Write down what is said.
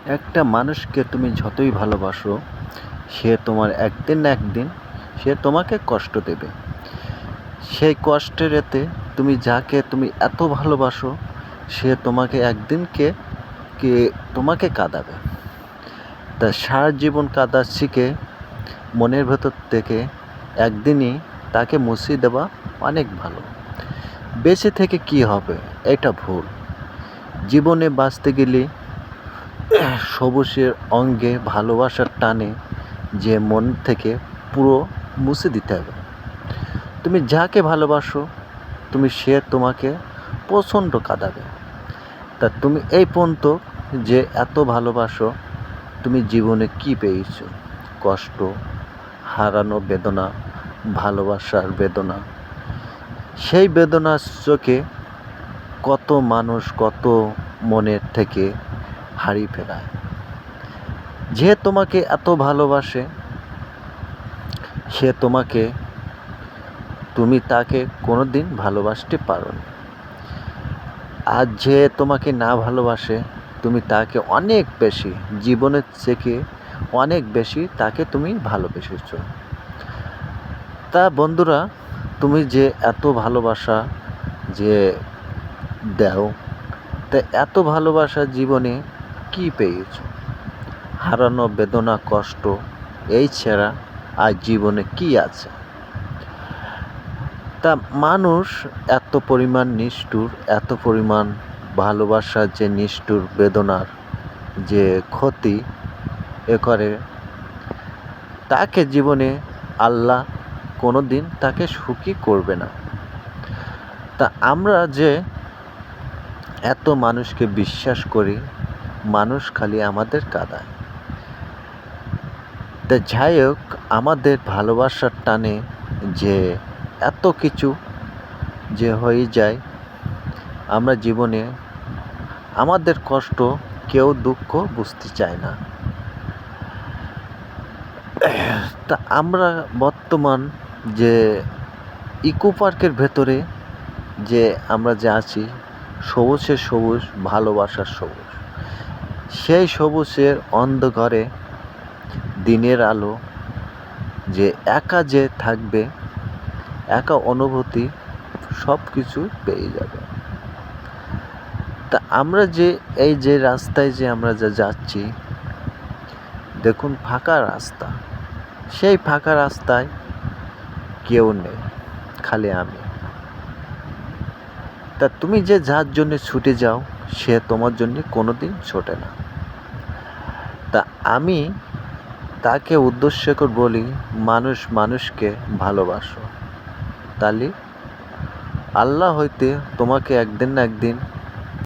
একটা মানুষকে তুমি যতই ভালোবাসো, সে তোমার একদিন না একদিন সে তোমাকে কষ্ট দেবে। সেই কষ্টের এতে যাকে তুমি এত ভালোবাসো, সে তোমাকে একদিনকে কে তোমাকে কাঁদাবে। তা সারা জীবন কাঁদা শিখে মনের ভেতর থেকে একদিনই তাকে মুছিয়ে দেওয়া অনেক ভালো। বেঁচে থেকে কি হবে? এটা ভুল। জীবনে বাঁচতে গেলে সবুজের অঙ্গে ভালোবাসার টানে যে মন থেকে পুরো মুছে দিতে হবে। তুমি যাকে ভালোবাসো সে তোমাকে প্রচণ্ড কাঁদাবে। তা তুমি এই পর্যন্ত যে এত ভালোবাসো, তুমি জীবনে কি পেয়েছো? কষ্ট, হারানো বেদনা, ভালোবাসার বেদনা। সেই বেদনার চোখে কত মানুষ কত মনের থেকে হারিয়ে ফেলায়। যে তোমাকে এত ভালোবাসে, সে তুমি তাকে কোনোদিন ভালোবাসতে পারোনি। আর যে তোমাকে না ভালোবাসে, তুমি তাকে অনেক বেশি, জীবনের থেকে অনেক বেশি তাকে তুমি ভালোবেসেছো। তা বন্ধুরা, তুমি যে এত ভালোবাসা যে দাও, তা এত ভালোবাসা জীবনে কি পেয়েছো? হারানো বেদনা, কষ্ট, এই ছাড়া আর জীবনে কি আছে? তা মানুষ এত পরিমাণ নিষ্ঠুর, এত পরিমাণ ভালোবাসার যে নিষ্ঠুর বেদনার যে ক্ষতি করে, তাকে জীবনে আল্লাহ কোনো দিন তাকে সুখী করবে না। তা আমরা যে এত মানুষকে বিশ্বাস করি, মানুষ খালি আমাদের কাঁদায়। তা যাই হোক, আমাদের ভালোবাসার টানে যে এত কিছু যে হয়ে যায়, আমরা জীবনে আমাদের কষ্ট কেউ দুঃখ বুঝতে চায় না। তা আমরা বর্তমান যে ইকো পার্কের ভেতরে যে আমরা যে আছি, সবুজের সবুজ, ভালোবাসার সবুজ। সেই সবুজের অন্ধকারে দিনের আলো যে একা যে থাকবে, একা অনুভূতি সব কিছু পেয়ে যাবে। তা আমরা যে এই যে রাস্তায় যে আমরা যা যাচ্ছি, দেখুন ফাঁকা রাস্তা। সেই ফাঁকা রাস্তায় কেউ নেই, খালি আমি। তা তুমি যে যার জন্য ছুটে যাও, সে তোমার জন্য কোনোদিন ছোটে না। তা আমি তাকে উদ্দেশ্য করে বলি, মানুষ মানুষকে ভালোবাসো, তাহলে আল্লাহ হইতে তোমাকে একদিন না একদিন